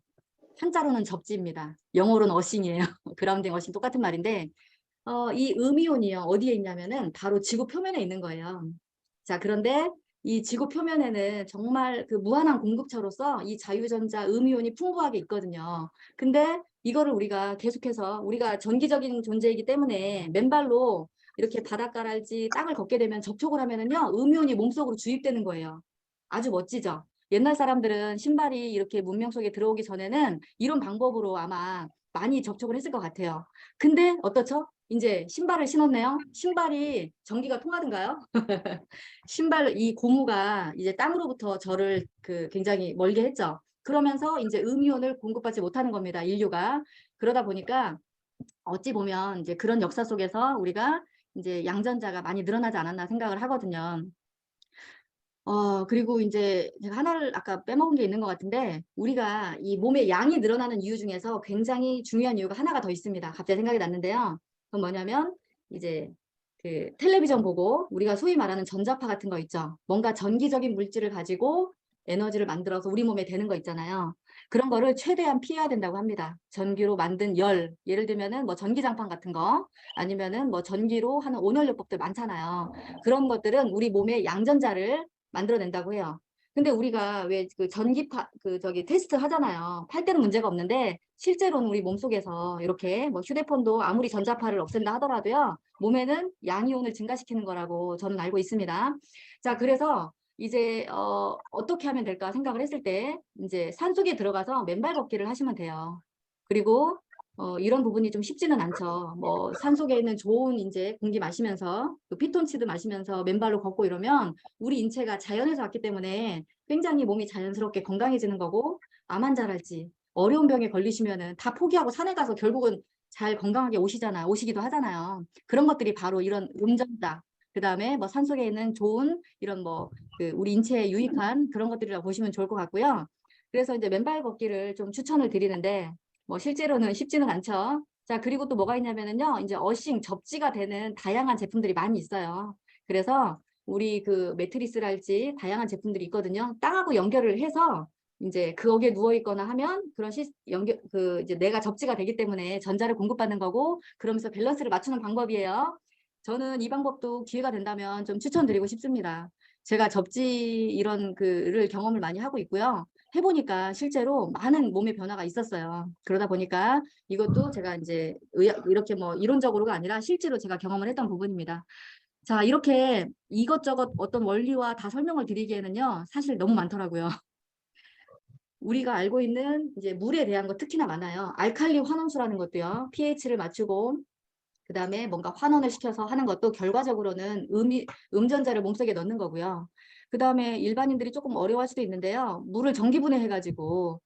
한자로는 접지입니다. 영어로는 어싱이에요. 그라운딩, 어싱 똑같은 말인데 이 음이온이요. 어디에 있냐면은 바로 지구 표면에 있는 거예요. 자, 그런데 이 지구 표면에는 정말 무한한 공급처로서 이 자유전자 음이온이 풍부하게 있거든요. 근데 이거를 우리가 계속해서 우리가 전기적인 존재이기 때문에 맨발로 이렇게 바닷가랄지 땅을 걷게 되면 접촉을 하면은요, 음이온이 몸속으로 주입되는 거예요. 아주 멋지죠? 옛날 사람들은 신발이 이렇게 문명 속에 들어오기 전에는 이런 방법으로 아마 많이 접촉을 했을 것 같아요. 근데 어떻죠? 이제 신발을 신었네요. 신발이 전기가 통하던가요? 이 고무가 이제 땅으로부터 저를 굉장히 멀게 했죠. 그러면서 이제 음이온을 공급받지 못하는 겁니다. 인류가. 그러다 보니까 어찌 보면 이제 그런 역사 속에서 우리가 이제 양전자가 많이 늘어나지 않았나 생각을 하거든요. 그리고 이제 제가 하나를 아까 빼먹은 게 있는 것 같은데 우리가 이 몸의 양이 늘어나는 이유 중에서 굉장히 중요한 이유가 하나가 더 있습니다. 갑자기 생각이 났는데요. 그건 뭐냐면 이제 그 텔레비전 보고 우리가 소위 말하는 전자파 같은 거 있죠. 뭔가 전기적인 물질을 가지고 에너지를 만들어서 우리 몸에 되는 거 있잖아요. 그런 거를 최대한 피해야 된다고 합니다. 전기로 만든 열, 예를 들면은 뭐 전기장판 같은 거, 아니면은 뭐 전기로 하는 온열요법들 많잖아요. 그런 것들은 우리 몸에 양전자를 만들어낸다고 해요. 근데 우리가 왜 그 전기파 그 저기 테스트 하잖아요. 팔 때는 문제가 없는데 실제로는 우리 몸속에서 이렇게 뭐 휴대폰도 아무리 전자파를 없앤다 하더라도요. 몸에는 양이온을 증가시키는 거라고 저는 알고 있습니다. 자, 그래서 이제 어떻게 하면 될까 생각을 했을 때 이제 산속에 들어가서 맨발 걷기를 하시면 돼요. 그리고 이런 부분이 좀 쉽지는 않죠. 뭐 산속에 있는 좋은 이제 공기 마시면서 또 피톤치드 마시면서 맨발로 걷고 이러면 우리 인체가 자연에서 왔기 때문에 굉장히 몸이 자연스럽게 건강해지는 거고 암 환자랄지 어려운 병에 걸리시면은 다 포기하고 산에 가서 결국은 잘 건강하게 오시기도 하잖아요. 그런 것들이 바로 이런 음전자, 그다음에 뭐 산속에 있는 좋은 이런 뭐 그 우리 인체에 유익한 그런 것들이라고 보시면 좋을 것 같고요. 그래서 이제 맨발 걷기를 좀 추천을 드리는데 뭐 실제로는 쉽지는 않죠. 자, 그리고 또 뭐가 있냐면은요. 이제 어싱 접지가 되는 다양한 제품들이 많이 있어요. 그래서 우리 그 매트리스랄지 다양한 제품들이 있거든요. 땅하고 연결을 해서 이제 거기에 누워 있거나 하면 그런 연결 그 이제 내가 접지가 되기 때문에 전자를 공급받는 거고 그러면서 밸런스를 맞추는 방법이에요. 저는 이 방법도 기회가 된다면 좀 추천드리고 싶습니다. 제가 접지 이런 그를 경험을 많이 하고 있고요. 해보니까 실제로 많은 몸의 변화가 있었어요. 그러다 보니까 이것도 제가 이제 이렇게 뭐 이론적으로가 아니라 실제로 제가 경험을 했던 부분입니다. 자, 이렇게 이것저것 어떤 원리와 다 설명을 드리기에는요, 사실 너무 많더라고요. 우리가 알고 있는 이제 물에 대한 거 특히나 많아요. 알칼리 환원수라는 것도요, pH를 맞추고 그다음에 뭔가 환원을 시켜서 하는 것도 결과적으로는 음전자를 몸속에 넣는 거고요. 그다음에 일반인들이 조금 어려워할 수도 있는데요. 물을 전기분해해가지고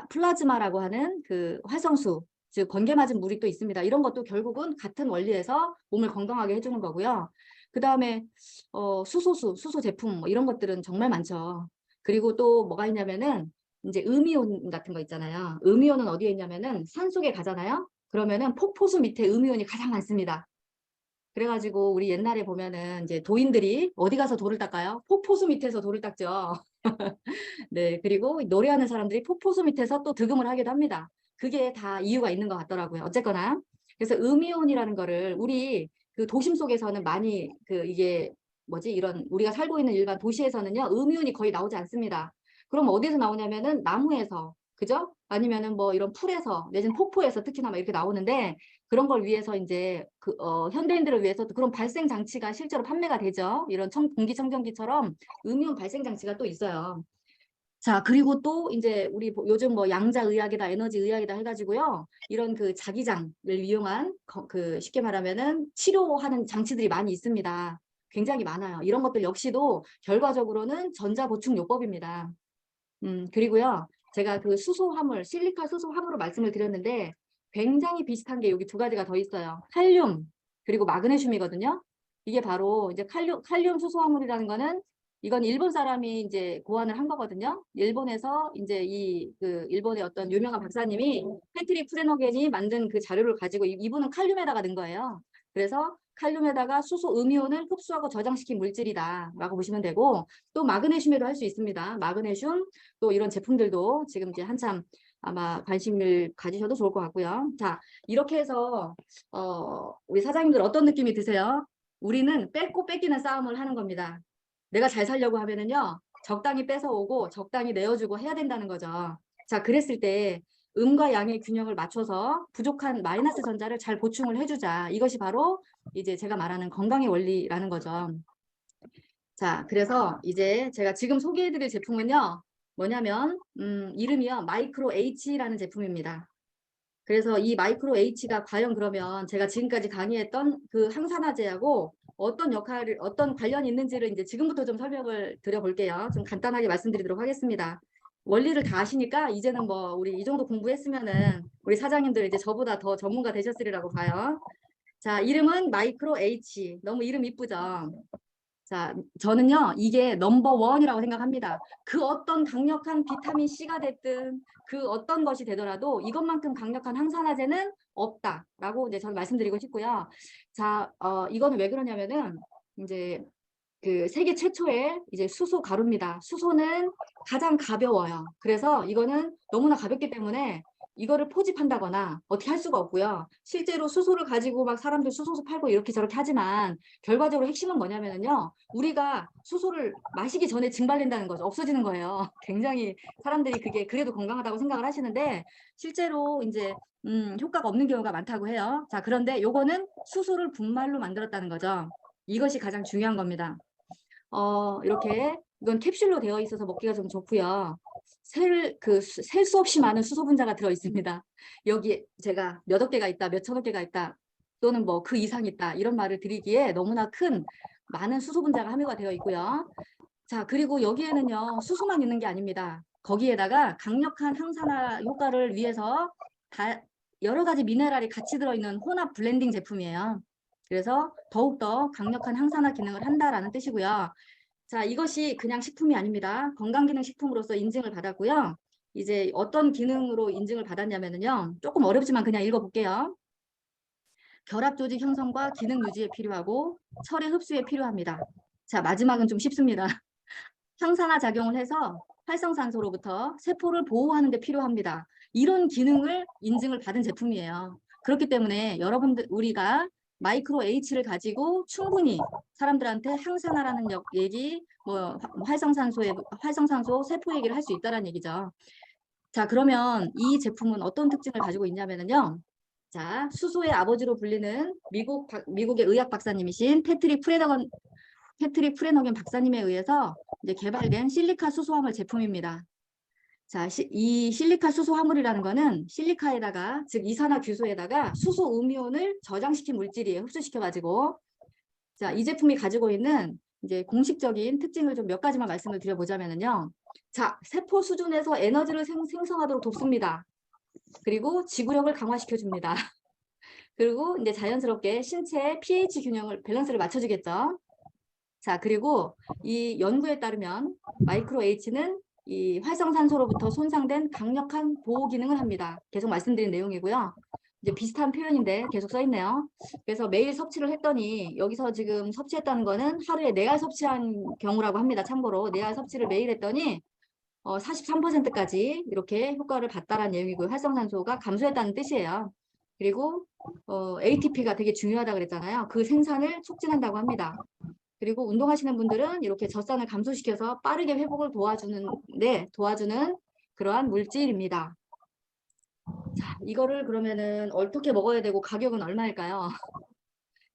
플라즈마라고 하는 그 활성수, 즉 번개 맞은 물이 또 있습니다. 이런 것도 결국은 같은 원리에서 몸을 건강하게 해주는 거고요. 그다음에 수소 제품 뭐 이런 것들은 정말 많죠. 그리고 또 뭐가 있냐면은 이제 음이온 같은 거 있잖아요. 음이온은 어디에 있냐면은 산 속에 가잖아요. 그러면은 폭포수 밑에 음이온이 가장 많습니다. 그래가지고 우리 옛날에 보면은 이제 도인들이 어디 가서 돌을 닦아요? 폭포수 밑에서 돌을 닦죠. 네, 그리고 노래하는 사람들이 폭포수 밑에서 또 득음을 하기도 합니다. 그게 다 이유가 있는 것 같더라고요. 어쨌거나. 그래서 음이온이라는 거를 우리 그 도심 속에서는 많이 그 이게 뭐지 이런 우리가 살고 있는 일반 도시에서는요 음이온이 거의 나오지 않습니다. 그럼 어디서 나오냐면은 나무에서 그죠? 아니면은 뭐 이런 풀에서 내지는 폭포에서 특히나 막 이렇게 나오는데 그런 걸 위해서 이제 그 현대인들을 위해서 그런 발생 장치가 실제로 판매가 되죠. 이런 공기청정기처럼 음이온 발생 장치가 또 있어요. 자, 그리고 또 이제 우리 요즘 뭐 양자의학이다, 에너지의학이다 해가지고요. 이런 그 자기장을 이용한 그 쉽게 말하면은 치료하는 장치들이 많이 있습니다. 굉장히 많아요. 이런 것들 역시도 결과적으로는 전자보충요법입니다. 그리고요. 제가 그 수소화물, 실리카 수소화물을 말씀을 드렸는데 굉장히 비슷한 게 여기 두 가지가 더 있어요. 칼륨, 그리고 마그네슘이거든요. 이게 바로 이제 칼륨 수소화물이라는 거는 이건 일본 사람이 이제 고안을 한 거거든요. 일본에서 이제 그 일본의 어떤 유명한 박사님이 패트릭 프레너겐이 만든 그 자료를 가지고 이분은 칼륨에다가 넣은 거예요. 그래서 칼륨에다가 수소 음이온을 흡수하고 저장시킨 물질이다라고 보시면 되고 또 마그네슘에도 할 수 있습니다. 마그네슘 또 이런 제품들도 지금 이제 한참 아마 관심을 가지셔도 좋을 것 같고요. 자, 이렇게 해서 우리 사장님들 어떤 느낌이 드세요? 우리는 뺏고 뺏기는 싸움을 하는 겁니다. 내가 잘 살려고 하면은요. 적당히 뺏어오고 적당히 내어주고 해야 된다는 거죠. 자, 그랬을 때 음과 양의 균형을 맞춰서 부족한 마이너스 전자를 잘 보충을 해주자. 이것이 바로 이제 제가 말하는 건강의 원리라는 거죠. 자, 그래서 이제 제가 지금 소개해드릴 제품은요. 뭐냐면 이름이요. 마이크로 H라는 제품입니다. 그래서 이 마이크로 H가 과연 그러면 제가 지금까지 강의했던 그 항산화제하고 어떤 관련이 있는지를 이제 지금부터 좀 설명을 드려볼게요. 좀 간단하게 말씀드리도록 하겠습니다. 원리를 다 아시니까 이제는 뭐 우리 이 정도 공부했으면은 우리 사장님들 이제 저보다 더 전문가 되셨으리라고 봐요. 자, 이름은 마이크로 H. 너무 이름 이쁘죠? 자, 저는요, 이게 넘버원이라고 생각합니다. 그 어떤 강력한 비타민 C가 됐든 그 어떤 것이 되더라도 이것만큼 강력한 항산화제는 없다라고 이제 저는 말씀드리고 싶고요. 자, 이거는 왜 그러냐면은 이제 그 세계 최초의 이제 수소 가루입니다. 수소는 가장 가벼워요. 그래서 이거는 너무나 가볍기 때문에 이거를 포집한다거나 어떻게 할 수가 없고요. 실제로 수소를 가지고 막 사람들 수소수 팔고 이렇게 저렇게 하지만 결과적으로 핵심은 뭐냐면요. 우리가 수소를 마시기 전에 증발된다는 거죠. 없어지는 거예요. 굉장히 사람들이 그게 그래도 건강하다고 생각을 하시는데 실제로 이제 효과가 없는 경우가 많다고 해요. 자, 그런데 요거는 수소를 분말로 만들었다는 거죠. 이것이 가장 중요한 겁니다. 이렇게 이건 캡슐로 되어 있어서 먹기가 좀 좋고요. 셀 수 없이 많은 수소 분자가 들어 있습니다. 여기 제가 몇 억 개가 있다, 몇 천억 개가 있다, 또는 뭐 그 이상 있다 이런 말을 드리기에 너무나 큰 많은 수소 분자가 함유가 되어 있고요. 자, 그리고 여기에는요 수소만 있는 게 아닙니다. 거기에다가 강력한 항산화 효과를 위해서 여러 가지 미네랄이 같이 들어있는 혼합 블렌딩 제품이에요. 그래서 더욱더 강력한 항산화 기능을 한다라는 뜻이고요. 자, 이것이 그냥 식품이 아닙니다. 건강기능식품으로서 인증을 받았고요. 이제 어떤 기능으로 인증을 받았냐면요. 조금 어렵지만 그냥 읽어볼게요. 결합조직 형성과 기능 유지에 필요하고 철의 흡수에 필요합니다. 자, 마지막은 좀 쉽습니다. 항산화 작용을 해서 활성산소로부터 세포를 보호하는 데 필요합니다. 이런 기능을 인증을 받은 제품이에요. 그렇기 때문에 여러분들 우리가 마이크로 H를 가지고 충분히 사람들한테 항산화라는 얘기, 뭐 활성산소 세포 얘기를 할 수 있다는 얘기죠. 자, 그러면 이 제품은 어떤 특징을 가지고 있냐면요. 자, 수소의 아버지로 불리는 미국의 의학 박사님이신 패트릭 프레너겐 박사님에 의해서 이제 개발된 실리카 수소화물 제품입니다. 자, 이 실리카 수소 화물이라는 거는 실리카에다가, 즉 이산화규소에다가 수소 음이온을 저장시킨 물질이에요. 흡수시켜가지고. 자, 이 제품이 가지고 있는 이제 공식적인 특징을 좀 몇 가지만 말씀을 드려보자면요. 자, 세포 수준에서 에너지를 생성하도록 돕습니다. 그리고 지구력을 강화시켜줍니다. 그리고 이제 자연스럽게 신체의 pH 균형을, 밸런스를 맞춰주겠죠. 자, 그리고 이 연구에 따르면 마이크로 H는 이 활성산소로부터 손상된 강력한 보호 기능을 합니다. 계속 말씀드린 내용이고요. 이제 비슷한 표현인데 계속 써 있네요. 그래서 매일 섭취를 했더니 여기서 지금 섭취했다는 거는 하루에 4알 섭취한 경우라고 합니다. 참고로 4알 섭취를 매일 했더니 43%까지 이렇게 효과를 봤다라는 내용이고요. 활성산소가 감소했다는 뜻이에요. 그리고 ATP가 되게 중요하다고 그랬잖아요. 그 생산을 촉진한다고 합니다. 그리고 운동하시는 분들은 이렇게 젖산을 감소시켜서 빠르게 회복을 도와주는 그러한 물질입니다. 자, 이거를 그러면은 어떻게 먹어야 되고 가격은 얼마일까요?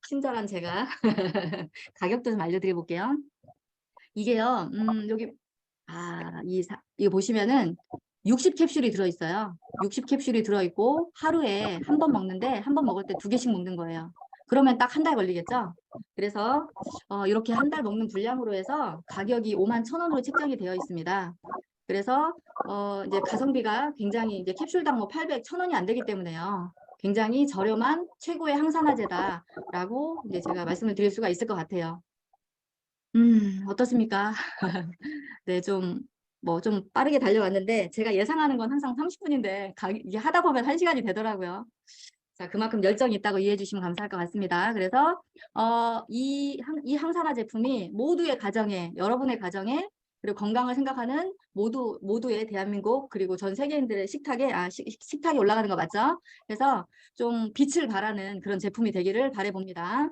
친절한 제가 가격도 좀 알려드려 볼게요. 이게요, 여기, 이거 보시면은 60캡슐이 들어있어요. 60캡슐이 들어있고 하루에 한 번 먹는데 한 번 먹을 때 2개씩 먹는 거예요. 그러면 딱 한 달 걸리겠죠? 그래서 이렇게 한 달 먹는 분량으로 해서 가격이 51,000원으로 책정이 되어 있습니다. 그래서 이제 가성비가 굉장히 이제 캡슐당 뭐 800, 1,000원이 안 되기 때문에요. 굉장히 저렴한 최고의 항산화제다라고 이제 제가 말씀을 드릴 수가 있을 것 같아요. 어떻습니까? 네, 좀 빠르게 달려왔는데, 제가 예상하는 건 항상 30분인데, 이게 하다 보면 1시간이 되더라고요. 자, 그만큼 열정이 있다고 이해해 주시면 감사할 것 같습니다. 그래서, 이 항산화 제품이 모두의 가정에, 여러분의 가정에, 그리고 건강을 생각하는 모두의 대한민국, 그리고 전 세계인들의 식탁에 올라가는 거 맞죠? 그래서 좀 빛을 발하는 그런 제품이 되기를 바라봅니다.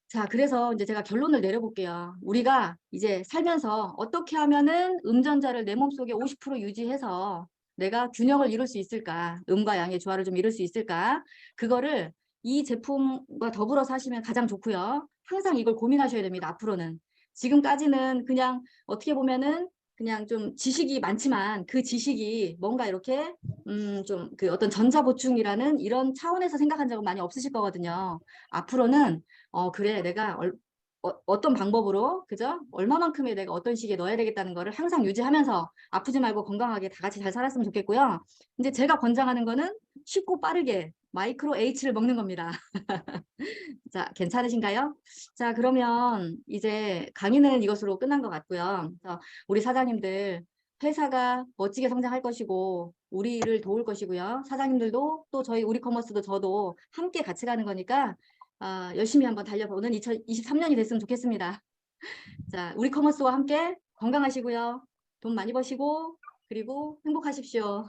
자, 그래서 이제 제가 결론을 내려볼게요. 우리가 이제 살면서 어떻게 하면은 음전자를 내 몸속에 50% 유지해서 내가 균형을 이룰 수 있을까? 음과 양의 조화를 좀 이룰 수 있을까? 그거를 이 제품과 더불어서 하시면 가장 좋고요. 항상 이걸 고민하셔야 됩니다. 앞으로는. 지금까지는 그냥 어떻게 보면은 그냥 좀 지식이 많지만 그 지식이 뭔가 이렇게 좀 그 어떤 전자 보충이라는 이런 차원에서 생각한 적은 많이 없으실 거거든요. 앞으로는 그래, 내가 어떤 방법으로, 그죠? 얼마만큼의 내가 어떤 시기에 넣어야 되겠다는 거를 항상 유지하면서 아프지 말고 건강하게 다 같이 잘 살았으면 좋겠고요. 이제 제가 권장하는 거는 쉽고 빠르게 마이크로 H를 먹는 겁니다. 자, 괜찮으신가요? 자, 그러면 이제 강의는 이것으로 끝난 것 같고요. 우리 사장님들 회사가 멋지게 성장할 것이고 우리를 도울 것이고요. 사장님들도 또 저희 우리 커머스도 저도 함께 같이 가는 거니까 열심히 한번 달려보는 2023년이 됐으면 좋겠습니다. 자, 우리 커머스와 함께 건강하시고요. 돈 많이 버시고 그리고 행복하십시오.